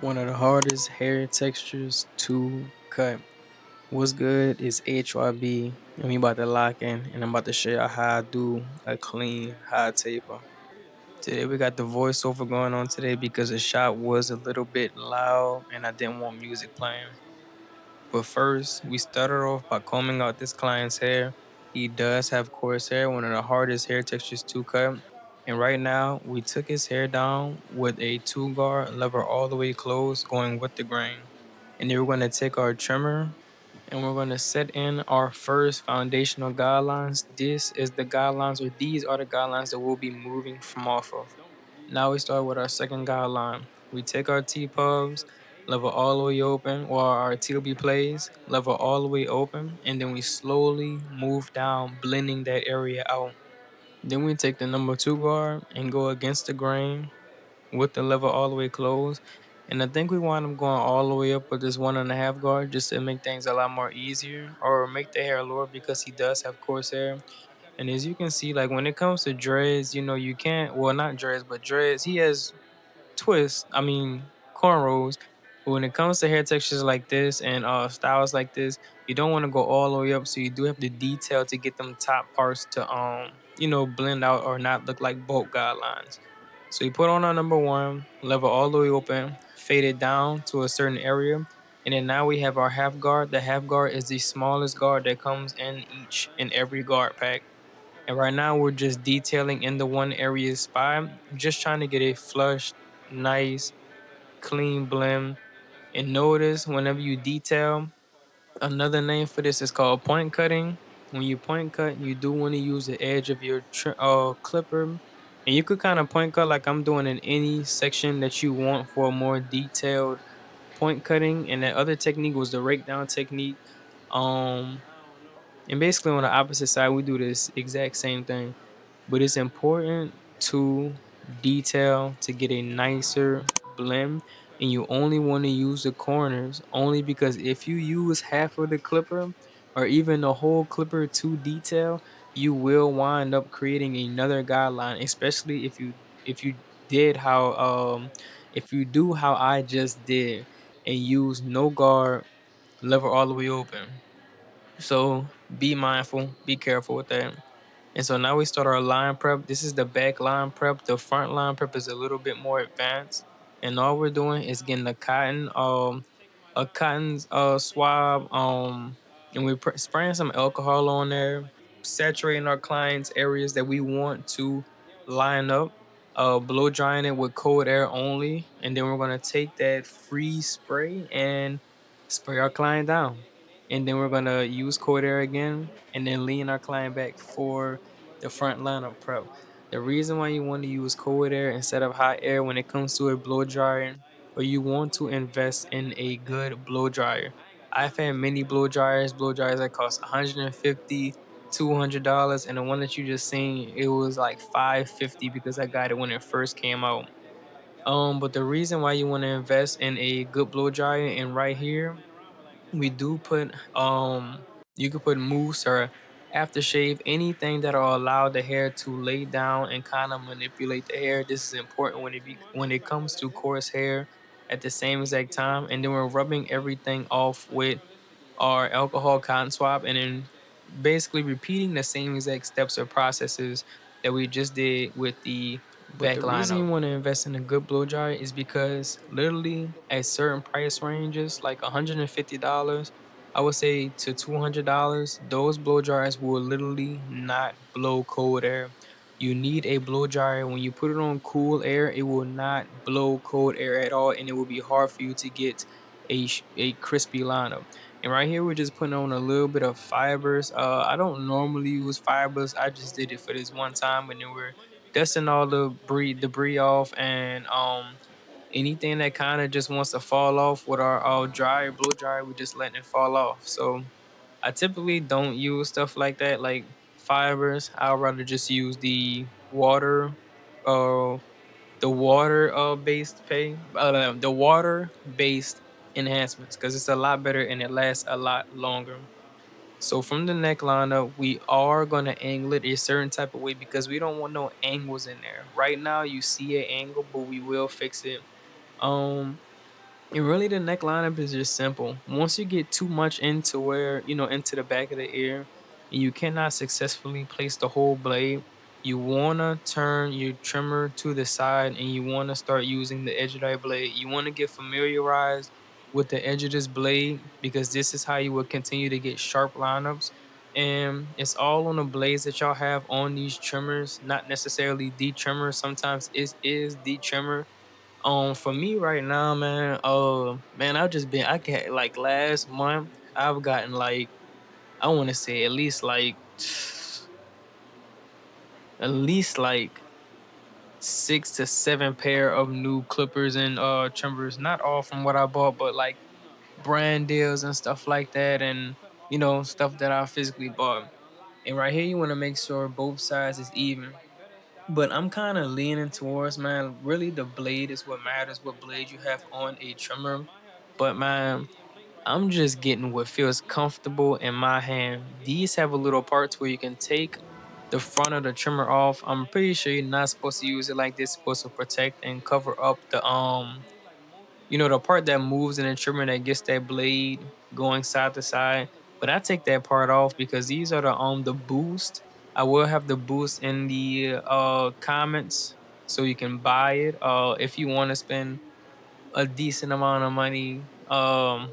One of the hardest hair textures to cut. What's good is HYB, and we about to lock in, and I'm about to show y'all how I do a clean high taper. Today we got the voiceover going on today because the shot was a little bit loud and I didn't want music playing. But first, we started off by combing out this client's hair. He does have coarse hair, one of the hardest hair textures to cut. And right now, we took his hair down with a 2 guard lever all the way closed, going with the grain. And then we're going to take our trimmer and we're going to set in our first foundational guidelines. This is the guidelines, or these are the guidelines that we'll be moving from off of. Now we start with our second guideline. We take our T-pubs, level all the way open, or our TLB plays, level all the way open, and then we slowly move down, blending that area out. Then we take the number 2 guard and go against the grain with the lever all the way closed. And I think we want them going all the way up with this 1.5 guard just to make things a lot more easier or make the hair lower because he does have coarse hair. And as you can see, like when it comes to dreads, you can't, well, not dreads, but dreads, he has twists, I mean cornrows. But when it comes to hair textures like this and styles like this, you don't want to go all the way up. So you do have to detail to get them top parts to blend out or not look like bolt guidelines. So you put on our number one, level all the way open, fade it down to a certain area. And then now we have our half guard. The half guard is the smallest guard that comes in each and every guard pack. And right now we're just detailing in the one area spot, just trying to get a flush, nice, clean blend. And notice whenever you detail, another name for this is called point cutting. When you point cut, you do want to use the edge of your clipper. And you could kind of point cut like I'm doing in any section that you want for a more detailed point cutting. And that other technique was the rake down technique. Um, and basically on the opposite side, we do this exact same thing. But it's important to detail to get a nicer blend. And you only want to use the corners only because if you use half of the clipper or even the whole clipper to detail, you will wind up creating another guideline, especially if you did how if you do how I just did and use no guard, lever all the way open. So be mindful, be careful with that. And so now we start our line prep. This is the back line prep. The front line prep is a little bit more advanced. And all we're doing is getting a cotton swab, and we're spraying some alcohol on there, saturating our clients' areas that we want to line up, blow drying it with cold air only, and then we're gonna take that free spray and spray our client down. And then we're gonna use cold air again, and then lean our client back for the front line of prep. The reason why you want to use cold air instead of hot air when it comes to a blow dryer, or you want to invest in a good blow dryer. I've had many blow dryers that cost 150, $200, and the one that you just seen, it was like 550 because I got it when it first came out. But the reason why you want to invest in a good blow dryer, and right here we do put you could put mousse or aftershave, anything that'll allow the hair to lay down and kind of manipulate the hair. This is important when it comes to coarse hair at the same exact time. And then we're rubbing everything off with our alcohol cotton swab, and then basically repeating the same exact steps or processes that we just did with the but the reason you want to invest in a good blow dryer is because literally at certain price ranges, like $150, I would say to $200, those blow dryers will literally not blow cold air. You need a blow dryer. When you put it on cool air, it will not blow cold air at all, and it will be hard for you to get a crispy lineup. And right here, we're just putting on a little bit of fibers. I don't normally use fibers. I just did it for this one time, and then we're dusting all the debris off, and anything that kind of just wants to fall off with our dryer, blow dryer, we just letting it fall off. So I typically don't use stuff like that, like fibers. I'd rather just use uh, the water based the water based enhancements because it's a lot better and it lasts a lot longer. So from the neckline up, we are gonna angle it a certain type of way because we don't want no angles in there. Right now you see an angle, but we will fix it. Um And really, the neck lineup is just simple. Once you get too much into where, into the back of the ear, and you cannot successfully place the whole blade, you want to turn your trimmer to the side and you want to start using the edge of that blade. You want to get familiarized with the edge of this blade because this is how you will continue to get sharp lineups. And it's all on the blades that y'all have on these trimmers, not necessarily the trimmer. Sometimes it is the trimmer. For me right now, man, man, I get like last month, I've gotten like, I want to say at least like 6 to 7 pair of new clippers and trimmers. Not all from what I bought, but like brand deals and stuff like that, and stuff that I physically bought. And right here, you want to make sure both sides is even. But I'm kind of leaning towards, man, really the blade is what matters, what blade you have on a trimmer. But man, I'm just getting what feels comfortable in my hand. These have a little parts where you can take the front of the trimmer off. I'm pretty sure you're not supposed to use it like this. It's supposed to protect and cover up the part that moves in the trimmer that gets that blade going side to side. But I take that part off because these are the boost. I will have the boost in the comments so you can buy it if you want to spend a decent amount of money. And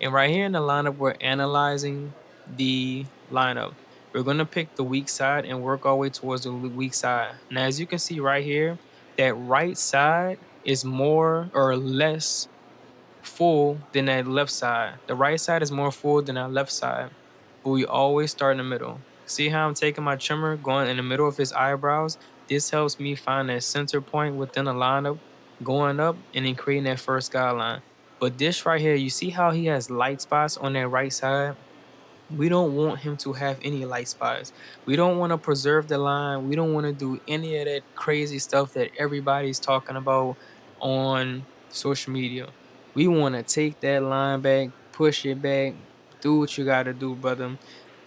right here in the lineup, we're analyzing the lineup. We're going to pick the weak side and work our way towards the weak side. Now, as you can see right here, that right side is more or less full than that left side. The right side is more full than that left side, but we always start in the middle. See how I'm taking my trimmer, going in the middle of his eyebrows? This helps me find that center point within the lineup, going up and then creating that first guideline. But this right here, you see how he has light spots on that right side? We don't want him to have any light spots. We don't want to preserve the line. We don't want to do any of that crazy stuff that everybody's talking about on social media. We want to take that line back, push it back, do what you got to do, brother.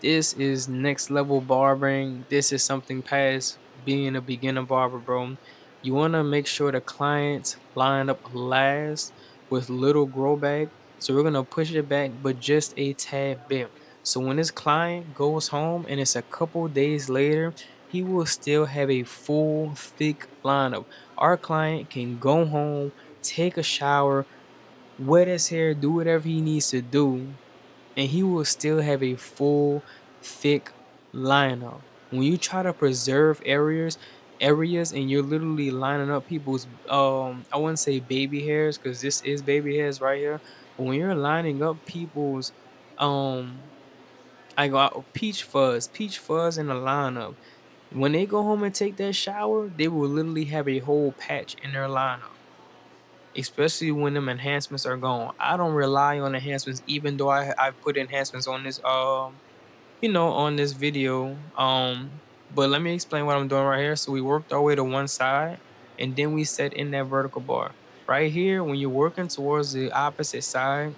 This is next level barbering. This is something past being a beginner barber, bro. You want to make sure the clients line up last with little grow back. So we're going to push it back, but just a tad bit. So when this client goes home and it's a couple days later, he will still have a full thick lineup. Our client can go home, take a shower, wet his hair, do whatever he needs to do, and he will still have a full thick lineup. When you try to preserve areas and you're literally lining up people's I wouldn't say baby hairs because this is baby hairs right here, but when you're lining up people's um I got peach fuzz in the lineup. When they go home and take that shower, they will literally have a whole patch in their lineup. Especially when them enhancements are gone. I don't rely on enhancements, even though I put enhancements on this on this video. But let me explain what I'm doing right here. So we worked our way to one side, and then we set in that vertical bar. Right here, when you're working towards the opposite side,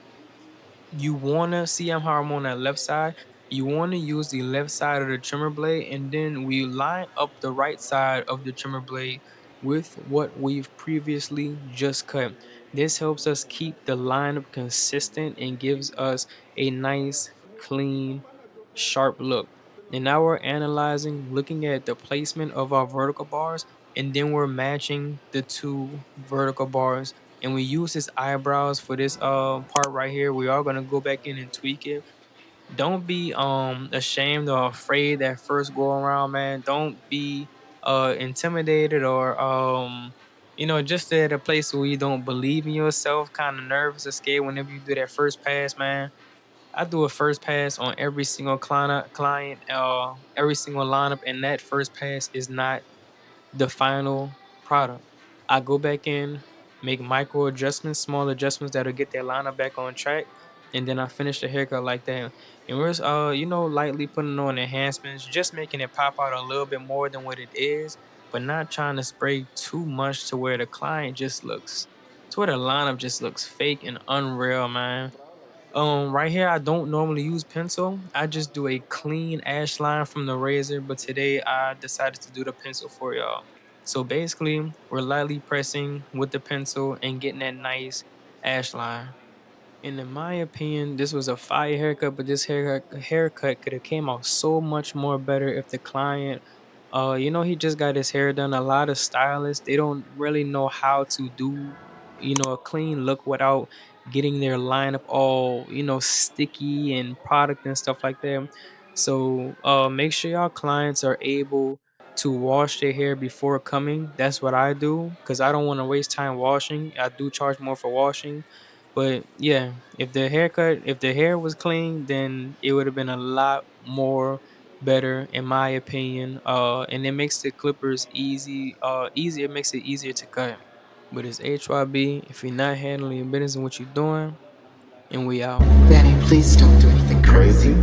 you wanna see how I'm on that left side. You wanna use the left side of the trimmer blade, and then we line up the right side of the trimmer blade with what we've previously just cut. This helps us keep the lineup consistent and gives us a nice, clean, sharp look. And now we're analyzing, looking at the placement of our vertical bars, and then we're matching the two vertical bars, and we use his eyebrows for this part right here. We are gonna go back in and tweak it. Don't be ashamed or afraid that first go around, man. Don't be intimidated or just at a place where you don't believe in yourself, kind of nervous or scared whenever you do that first pass, man. I do a first pass on every single client, every single lineup, and that first pass is not the final product. I go back in, make micro adjustments, small adjustments that'll get that lineup back on track, and then I finish the haircut like that. And we're lightly putting on enhancements, just making it pop out a little bit more than what it is, but not trying to spray too much to where the client just looks to where the lineup just looks fake and unreal, man. Right here, I don't normally use pencil. I just do a clean ash line from the razor, but today I decided to do the pencil for y'all. So basically, we're lightly pressing with the pencil and getting that nice ash line. And in my opinion, this was a fire haircut, but this haircut could have came out so much more better if the client, he just got his hair done. A lot of stylists, they don't really know how to do, a clean look without getting their lineup all, sticky and product and stuff like that. So make sure y'all clients are able to wash their hair before coming. That's what I do because I don't want to waste time washing. I do charge more for washing, but yeah, if the hair was clean, then it would have been a lot more better in my opinion. And it makes the clippers easier, it makes it easier to cut. But it's HYB. If you're not handling your business and what you're doing, and we out. Danny, please don't do anything crazy.